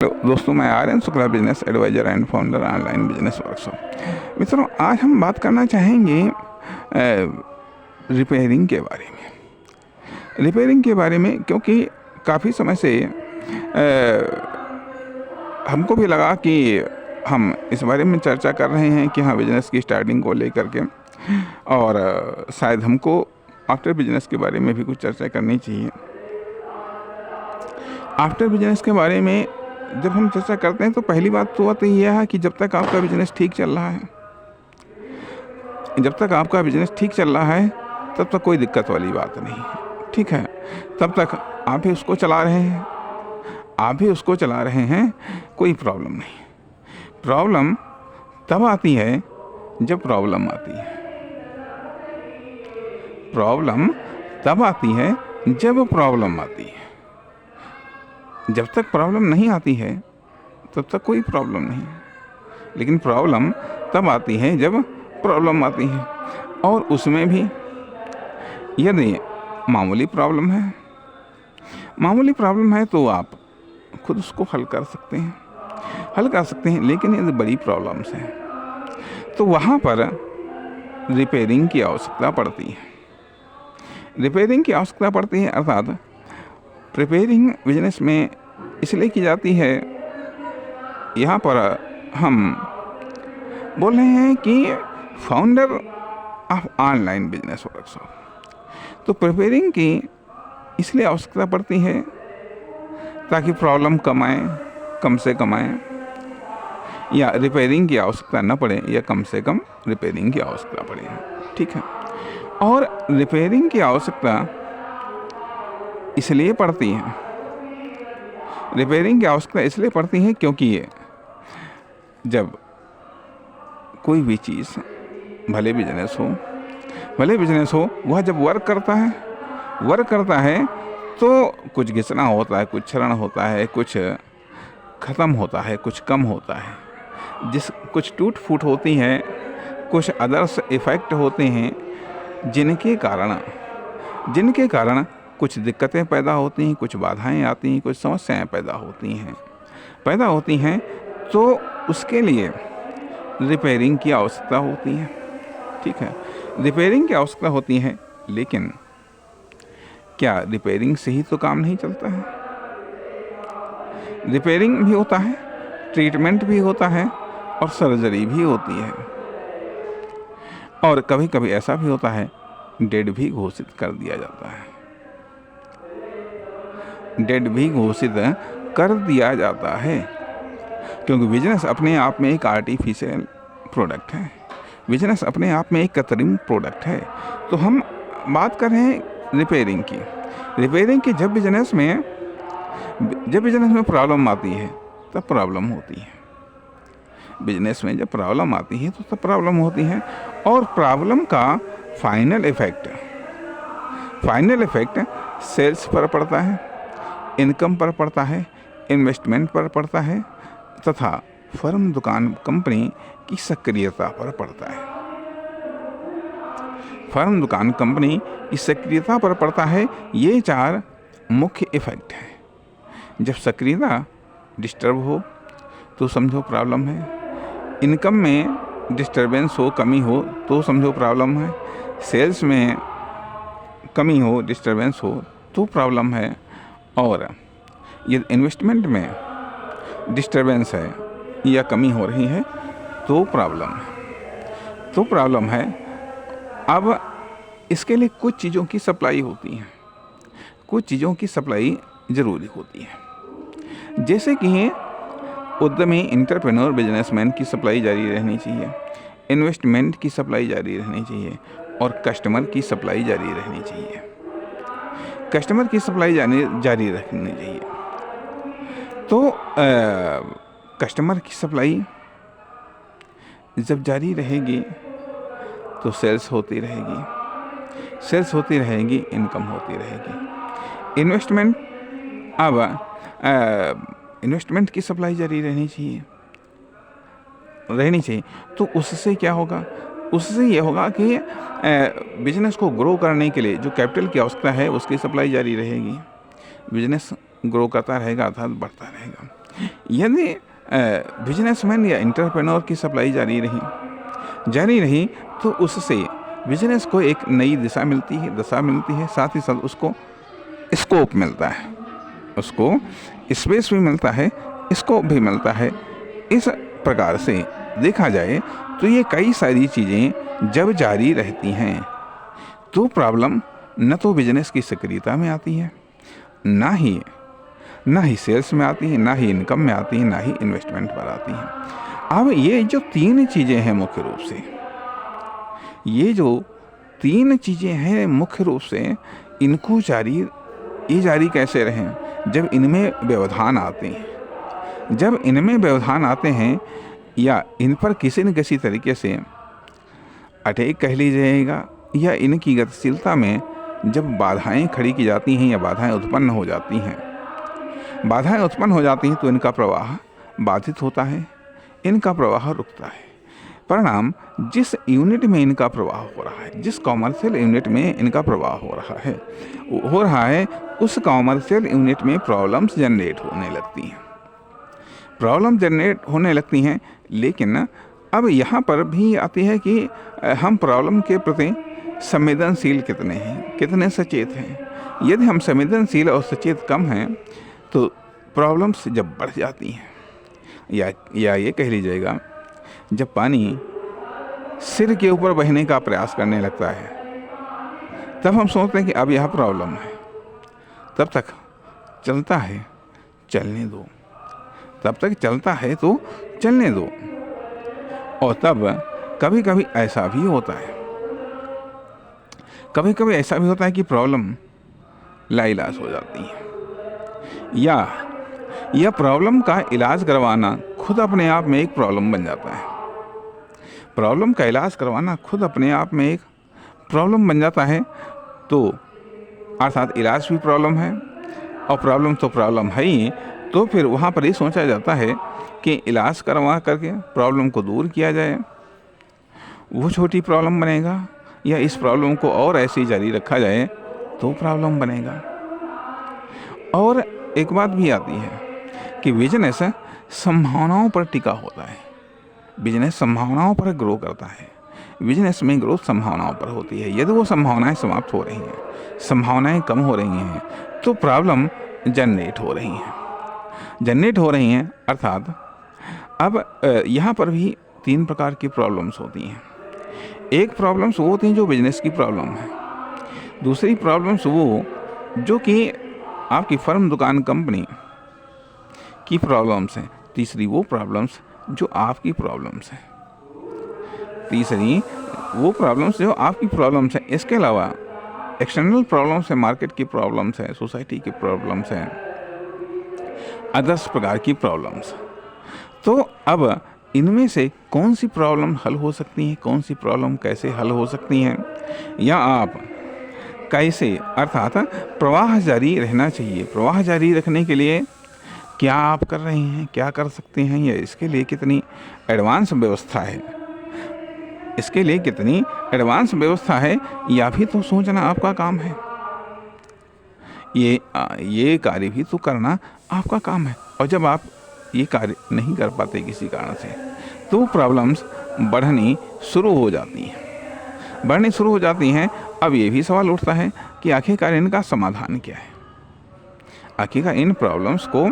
Hello दोस्तों, मैं Aryan Shukla, business adviser and founder online business workshop. मित्रों, आज हम बात करना चाहेंगे रिपेयरिंग के बारे में। रिपेयरिंग के बारे में क्योंकि काफ़ी समय से हमको भी लगा कि हम इस बारे में चर्चा कर रहे हैं कि हाँ, बिजनेस की स्टार्टिंग को लेकर के, और शायद हमको आफ्टर बिजनेस के बारे में भी कुछ चर्चा करनी चाहिए। आफ्टर बिजनेस के बारे में जब हम चर्चा करते हैं तो पहली बात तो यह है कि जब तक आपका बिजनेस ठीक चल रहा है, जब तक आपका बिजनेस ठीक चल रहा है तब तक कोई दिक्कत वाली बात नहीं है। ठीक है, तब तक आप भी उसको चला रहे हैं, कोई प्रॉब्लम नहीं। प्रॉब्लम तब आती है जब प्रॉब्लम आती है। प्रॉब्लम तब आती है जब प्रॉब्लम आती है। जब तक प्रॉब्लम नहीं आती है तब तक कोई प्रॉब्लम नहीं है, लेकिन प्रॉब्लम तब आती है जब प्रॉब्लम आती है। और उसमें भी यदि मामूली प्रॉब्लम है तो आप खुद उसको हल कर सकते हैं, लेकिन यदि बड़ी प्रॉब्लम्स हैं तो वहाँ पर रिपेयरिंग की आवश्यकता पड़ती है। अर्थात रिपेयरिंग बिजनेस में इसलिए की जाती है, यहाँ पर हम बोल रहे हैं कि founder of online business workshop. तो रिपेयरिंग की इसलिए आवश्यकता पड़ती है ताकि प्रॉब्लम कम से कम आए, या रिपेयरिंग की आवश्यकता न पड़े, या कम से कम रिपेयरिंग की आवश्यकता पड़े। ठीक है, और रिपेयरिंग की आवश्यकता इसलिए पड़ती है क्योंकि जब कोई भी चीज़, भले बिजनेस हो, वह जब वर्क करता है तो कुछ घिसना होता है, कुछ क्षरण होता है, कुछ ख़त्म होता है, कुछ कम होता है, कुछ टूट फूट होती हैं, कुछ अदर्स इफ़ेक्ट होते हैं, जिनके कारण कुछ दिक्कतें पैदा होती हैं, कुछ बाधाएं आती हैं, कुछ समस्याएं पैदा होती हैं। तो उसके लिए रिपेयरिंग की आवश्यकता होती है। ठीक है, रिपेयरिंग की आवश्यकता होती है, लेकिन क्या रिपेयरिंग से ही तो काम नहीं चलता है? रिपेयरिंग भी होता है, ट्रीटमेंट भी होता है, और सर्जरी भी होती है। और कभी कभी ऐसा भी होता है, डेड भी घोषित कर दिया जाता है। क्योंकि बिजनेस अपने आप में एक आर्टिफिशियल प्रोडक्ट है, बिजनेस अपने आप में एक कृत्रिम प्रोडक्ट है। तो हम बात कर रहे हैं रिपेयरिंग की। जब बिजनेस में प्रॉब्लम आती है तब प्रॉब्लम होती है। बिजनेस में जब प्रॉब्लम आती है तो तब प्रॉब्लम होती है, और प्रॉब्लम का फाइनल इफेक्ट सेल्स पर पड़ता है, इनकम पर पड़ता है, इन्वेस्टमेंट पर पड़ता है, तथा फर्म, दुकान, कंपनी की सक्रियता पर पड़ता है। ये 4 मुख्य इफेक्ट हैं। जब सक्रियता डिस्टर्ब हो तो समझो प्रॉब्लम है, इनकम में डिस्टर्बेंस हो, कमी हो तो समझो प्रॉब्लम है, सेल्स में कमी हो, डिस्टर्बेंस हो तो प्रॉब्लम है, और यदि इन्वेस्टमेंट में डिस्टर्बेंस है या कमी हो रही है तो प्रॉब्लम है। अब इसके लिए कुछ चीज़ों की सप्लाई ज़रूरी होती है, जैसे कि उद्यमी, एंटरप्रेन्योर, बिजनेसमैन की सप्लाई जारी रहनी चाहिए, इन्वेस्टमेंट की सप्लाई जारी रहनी चाहिए, और कस्टमर की सप्लाई जारी रखनी चाहिए। तो कस्टमर की सप्लाई जब जारी रहेगी तो सेल्स होती रहेगी, इनकम होती रहेगी। इन्वेस्टमेंट की सप्लाई जारी रहनी चाहिए। तो उससे क्या होगा? उससे ये होगा कि बिजनेस को ग्रो करने के लिए जो कैपिटल की आवश्यकता है उसकी सप्लाई जारी रहेगी। बिजनेस ग्रो करता रहेगा, अर्थात बढ़ता रहेगा। यदि बिजनेसमैन या एंटरप्रेन्योर की सप्लाई जारी रही तो उससे बिजनेस को एक नई दिशा मिलती है, साथ ही साथ उसको स्कोप मिलता है, उसको स्पेस भी मिलता है, स्कोप भी मिलता है। इस प्रकार से देखा जाए तो ये कई सारी चीज़ें जब जारी रहती हैं तो प्रॉब्लम न तो बिजनेस की सक्रियता में आती है, ना ही सेल्स में आती है, ना ही इनकम में आती है, ना ही इन्वेस्टमेंट पर आती है। अब ये जो तीन चीज़ें हैं मुख्य रूप से, इनको जारी कैसे रहें जब इनमें व्यवधान आते हैं, या इन पर किसी न किसी तरीके से अटैक कह लीजिएगा, या इनकी गतिशीलता में जब बाधाएं खड़ी की जाती हैं या बाधाएं उत्पन्न हो जाती हैं तो इनका प्रवाह बाधित होता है, इनका प्रवाह रुकता है। परिणाम जिस यूनिट में इनका प्रवाह हो रहा है, जिस कॉमर्शियल यूनिट में इनका प्रवाह हो रहा है उस कॉमर्शियल यूनिट में प्रॉब्लम्स जनरेट होने लगती हैं। लेकिन अब यहाँ पर भी आती है कि हम प्रॉब्लम के प्रति संवेदनशील कितने सचेत हैं। यदि हम संवेदनशील और सचेत कम हैं तो प्रॉब्लम्स जब बढ़ जाती हैं, या ये कह लीजिएगा जब पानी सिर के ऊपर बहने का प्रयास करने लगता है तब हम सोचते हैं कि अब यह प्रॉब्लम है, तब तक चलता है चलने दो, और तब कभी कभी ऐसा भी होता है कि प्रॉब्लम लाइलाज हो जाती है, या यह प्रॉब्लम का इलाज करवाना खुद अपने आप में एक प्रॉब्लम बन जाता है। प्रॉब्लम का इलाज करवाना खुद अपने आप में एक प्रॉब्लम बन जाता है, तो अर्थात इलाज भी प्रॉब्लम है और प्रॉब्लम तो प्रॉब्लम है ही। तो फिर वहाँ पर ये सोचा जाता है कि इलाज करवा करके प्रॉब्लम को दूर किया जाए, वो छोटी प्रॉब्लम बनेगा, या इस प्रॉब्लम को और ऐसे ही जारी रखा जाए तो प्रॉब्लम बनेगा। और एक बात भी आती है कि बिजनेस संभावनाओं पर टिका होता है, बिजनेस संभावनाओं पर ग्रो करता है, बिजनेस में ग्रोथ संभावनाओं पर होती है। यदि वो संभावनाएं समाप्त हो रही हैं, संभावनाएं कम हो रही हैं, तो प्रॉब्लम जनरेट हो रही हैं। अर्थात अब यहाँ पर भी तीन प्रकार की प्रॉब्लम्स होती हैं। एक प्रॉब्लम्स वो होती हैं जो बिजनेस की प्रॉब्लम है, दूसरी प्रॉब्लम्स वो जो कि आपकी फर्म, दुकान, कंपनी की प्रॉब्लम्स हैं, तीसरी वो प्रॉब्लम्स जो आपकी प्रॉब्लम्स हैं, इसके अलावा एक्सटर्नल प्रॉब्लम्स हैं, मार्केट की प्रॉब्लम्स हैं, सोसाइटी की प्रॉब्लम्स हैं, अदर्स प्रकार की प्रॉब्लम्स। तो अब इनमें से कौन सी प्रॉब्लम हल हो सकती हैं, कौन सी प्रॉब्लम कैसे हल हो सकती हैं, या आप कैसे, अर्थात प्रवाह जारी रहना चाहिए। प्रवाह जारी रखने के लिए क्या आप कर रहे हैं, क्या कर सकते हैं, या इसके लिए कितनी एडवांस व्यवस्था है, या भी तो सोचना आपका काम है। ये कार्य भी तो करना आपका काम है। और जब आप ये कार्य नहीं कर पाते किसी कारण से, तो प्रॉब्लम्स बढ़नी शुरू हो जाती हैं। अब ये भी सवाल उठता है कि आखिरकार इनका समाधान क्या है, आखिरकार इन प्रॉब्लम्स को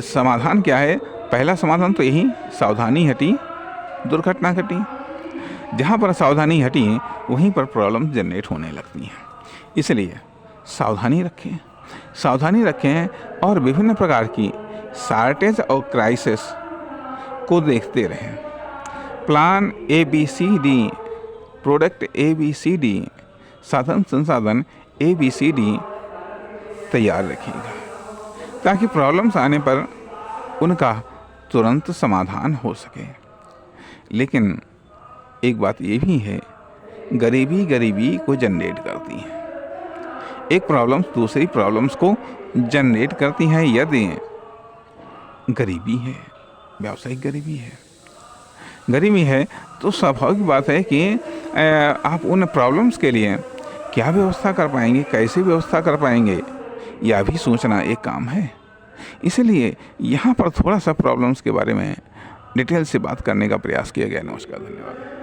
समाधान क्या है। पहला समाधान तो यही, सावधानी हटी दुर्घटना घटी। जहाँ पर सावधानी हटी वहीं पर प्रॉब्लम जनरेट होने लगती हैं। इसलिए सावधानी रखें और विभिन्न प्रकार की शॉर्टेज और क्राइसिस को देखते रहें। प्लान ABCD, प्रोडक्ट ABCD, साधन संसाधन ABCD तैयार रखिएगा, ताकि प्रॉब्लम्स आने पर उनका तुरंत समाधान हो सके। लेकिन एक बात ये भी है, गरीबी को जनरेट करती है। एक प्रॉब्लम्स दूसरी प्रॉब्लम्स को जनरेट करती है। यदि गरीबी है, व्यावसायिक गरीबी है, तो स्वाभाविक बात है कि आप उन प्रॉब्लम्स के लिए क्या व्यवस्था कर पाएंगे, कैसे व्यवस्था कर पाएंगे, यह भी सोचना एक काम है। इसलिए यहाँ पर थोड़ा सा प्रॉब्लम्स के बारे में डिटेल से बात करने का प्रयास किया गया। नमस्कार, धन्यवाद।